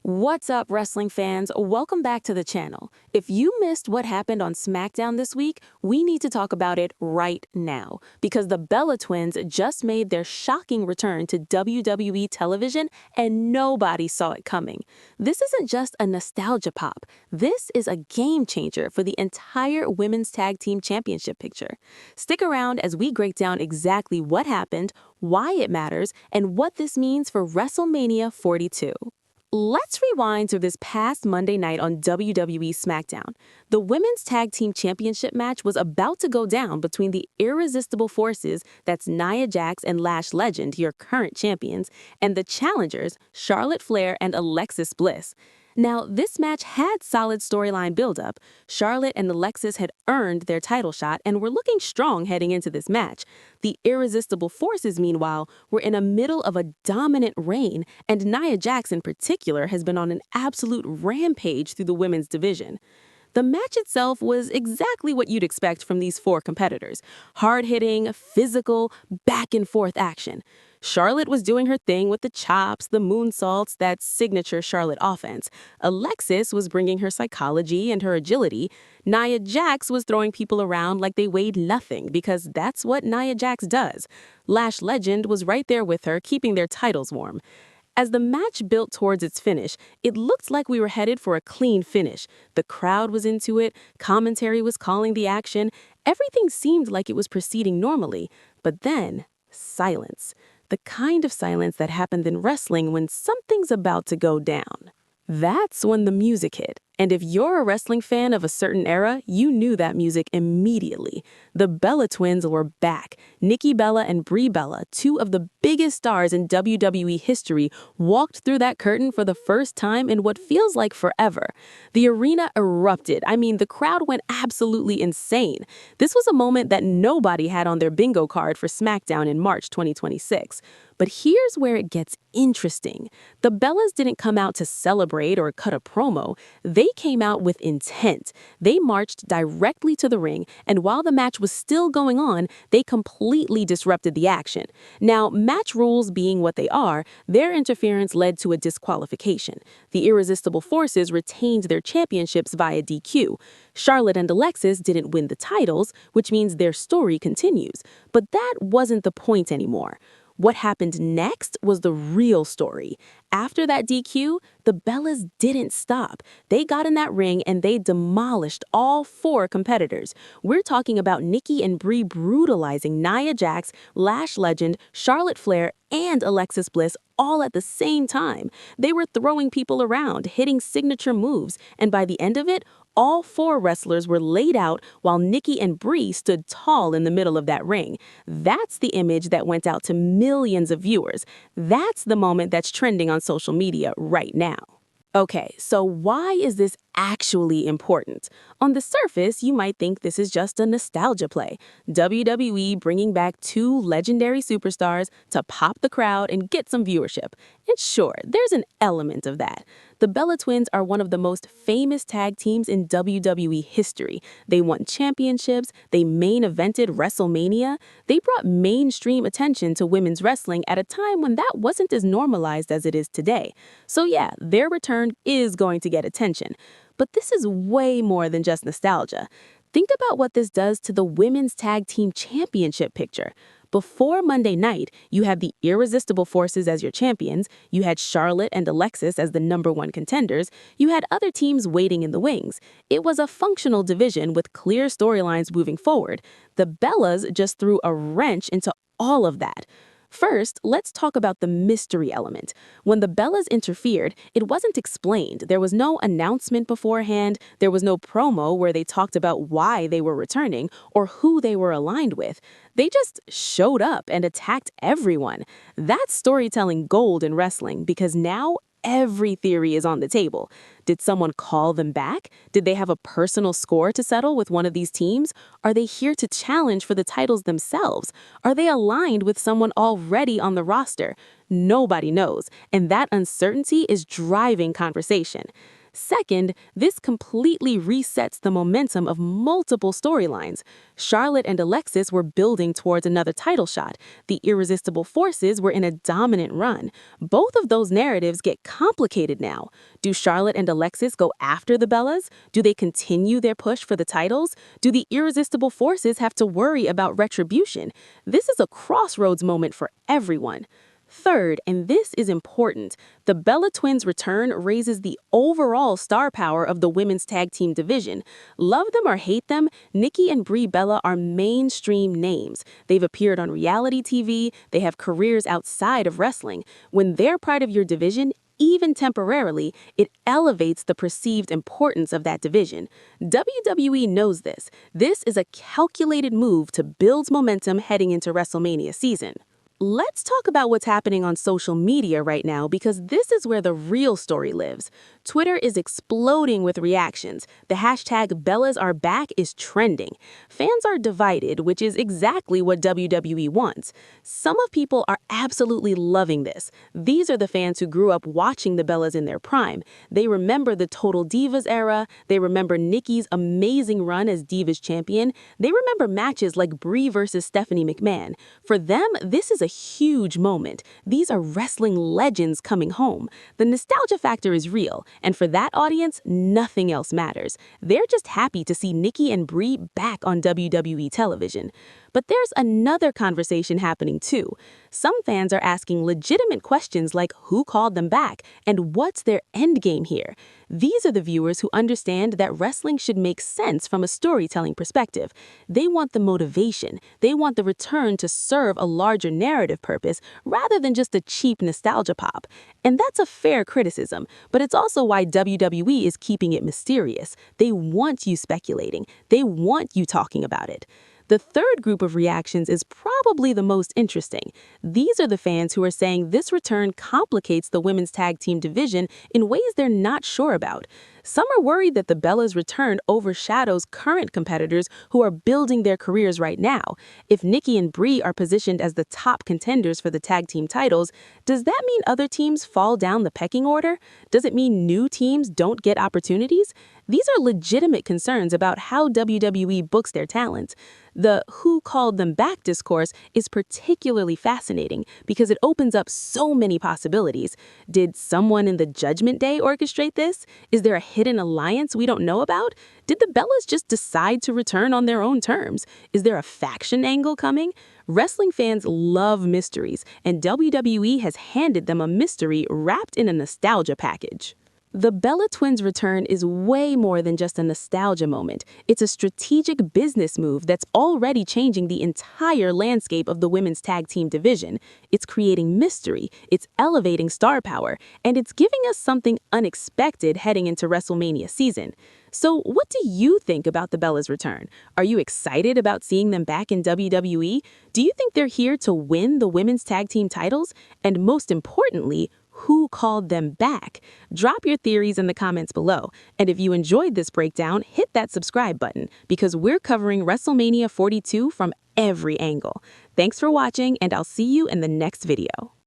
What's up, wrestling fans? Welcome back to the channel. If you missed what happened on SmackDown this week, we need to talk about it right now because the Bella Twins just made their shocking return to WWE television and nobody saw it coming. This isn't just a nostalgia pop. This is a game changer for the entire Women's Tag Team Championship picture. Stick around as we break down exactly what happened, why it matters, and what this means for WrestleMania 42. Let's rewind to this past Monday night on WWE SmackDown. The Women's Tag Team Championship match was about to go down between the irresistible forces, that's Nia Jax and Lash Legend, your current champions, and the challengers, Charlotte Flair and Alexis Bliss. Now, this match had solid storyline buildup. Charlotte and Alexis had earned their title shot and were looking strong heading into this match. The irresistible forces, meanwhile, were in the middle of a dominant reign, and Nia Jax in particular has been on an absolute rampage through the women's division. The match itself was exactly what you'd expect from these four competitors. Hard-hitting, physical, back-and-forth action. Charlotte was doing her thing with the chops, the moonsaults, that signature Charlotte offense. Alexis was bringing her psychology and her agility. Nia Jax was throwing people around like they weighed nothing because that's what Nia Jax does. Lash Legend was right there with her, keeping their titles warm. As the match built towards its finish, it looked like we were headed for a clean finish. The crowd was into it, commentary was calling the action, everything seemed like it was proceeding normally. But then, silence. The kind of silence that happened in wrestling when something's about to go down. That's when the music hit. And if you're a wrestling fan of a certain era, you knew that music immediately. The Bella Twins were back. Nikki Bella and Brie Bella, two of the biggest stars in WWE history, walked through that curtain for the first time in what feels like forever. The arena erupted. I mean, the crowd went absolutely insane. This was a moment that nobody had on their bingo card for SmackDown in March 2026. But here's where it gets interesting. The Bellas didn't come out to celebrate or cut a promo. They came out with intent. They marched directly to the ring, and while the match was still going on, they completely disrupted the action. Now, match rules being what they are, their interference led to a disqualification. The irresistible forces retained their championships via DQ. Charlotte and Alexis didn't win the titles, which means their story continues. But that wasn't the point anymore. What happened next was the real story. After that DQ, the Bellas didn't stop. They got in that ring and they demolished all four competitors. We're talking about Nikki and Brie brutalizing Nia Jax, Lash Legend, Charlotte Flair, and Alexis Bliss all at the same time. They were throwing people around, hitting signature moves, and by the end of it, all four wrestlers were laid out while Nikki and Brie stood tall in the middle of that ring. That's the image that went out to millions of viewers. That's the moment that's trending on social media right now. Okay, so why is this actually important? On the surface, you might think this is just a nostalgia play. WWE bringing back two legendary superstars to pop the crowd and get some viewership. And sure, there's an element of that. The Bella Twins are one of the most famous tag teams in WWE history. They won championships, they main evented WrestleMania, they brought mainstream attention to women's wrestling at a time when that wasn't as normalized as it is today. So yeah, their return is going to get attention. But this is way more than just nostalgia. Think about what this does to the Women's Tag Team Championship picture. Before Monday night, you had the irresistible forces as your champions, you had Charlotte and Alexis as the #1 contenders, you had other teams waiting in the wings. It was a functional division with clear storylines moving forward. The Bellas just threw a wrench into all of that. First, let's talk about the mystery element. When the Bellas interfered, it wasn't explained. There was no announcement beforehand. There was no promo where they talked about why they were returning or who they were aligned with. They just showed up and attacked everyone. That's storytelling gold in wrestling because now every theory is on the table. Did someone call them back? Did they have a personal score to settle with one of these teams? Are they here to challenge for the titles themselves? Are they aligned with someone already on the roster? Nobody knows, and that uncertainty is driving conversation. Second, this completely resets the momentum of multiple storylines. Charlotte and Alexis were building towards another title shot. The Irresistible Forces were in a dominant run. Both of those narratives get complicated now. Do Charlotte and Alexis go after the Bellas? Do they continue their push for the titles? Do the Irresistible Forces have to worry about retribution? This is a crossroads moment for everyone. Third, and this is important, the Bella Twins' return raises the overall star power of the women's tag team division. Love them or hate them, Nikki and Brie Bella are mainstream names. They've appeared on reality TV, they have careers outside of wrestling. When they're part of your division, even temporarily, it elevates the perceived importance of that division. WWE knows this. This is a calculated move to build momentum heading into WrestleMania season. Let's talk about what's happening on social media right now because this is where the real story lives. Twitter is exploding with reactions. The hashtag #BellasAreBack is trending. Fans are divided, which is exactly what WWE wants. Some of people are absolutely loving this. These are the fans who grew up watching the Bellas in their prime. They remember the Total Divas era. They remember Nikki's amazing run as Divas champion. They remember matches like Brie versus Stephanie McMahon. For them, this is a huge moment. These are wrestling legends coming home. The nostalgia factor is real, and for that audience, nothing else matters. They're just happy to see Nikki and Brie back on WWE television. But there's another conversation happening too. Some fans are asking legitimate questions like who called them back and what's their end game here. These are the viewers who understand that wrestling should make sense from a storytelling perspective. They want the motivation. They want the return to serve a larger narrative purpose rather than just a cheap nostalgia pop. And that's a fair criticism, but it's also why WWE is keeping it mysterious. They want you speculating. They want you talking about it. The third group of reactions is probably the most interesting. These are the fans who are saying this return complicates the women's tag team division in ways they're not sure about. Some are worried that the Bellas' return overshadows current competitors who are building their careers right now. If Nikki and Brie are positioned as the top contenders for the tag team titles, does that mean other teams fall down the pecking order? Does it mean new teams don't get opportunities? These are legitimate concerns about how WWE books their talent. The "who called them back" discourse is particularly fascinating because it opens up so many possibilities. Did someone in the Judgment Day orchestrate this? Is there a hidden alliance we don't know about? Did the Bellas just decide to return on their own terms? Is there a faction angle coming? Wrestling fans love mysteries, and WWE has handed them a mystery wrapped in a nostalgia package. The Bella Twins' return is way more than just a nostalgia moment. It's a strategic business move that's already changing the entire landscape of the women's tag team division. It's creating mystery, it's elevating star power, and it's giving us something unexpected heading into WrestleMania season. So what do you think about the Bellas' return? Are you excited about seeing them back in WWE? Do you think they're here to win the women's tag team titles? And most importantly, who called them back? Drop your theories in the comments below. And if you enjoyed this breakdown, hit that subscribe button because we're covering WrestleMania 42 from every angle. Thanks for watching, and I'll see you in the next video.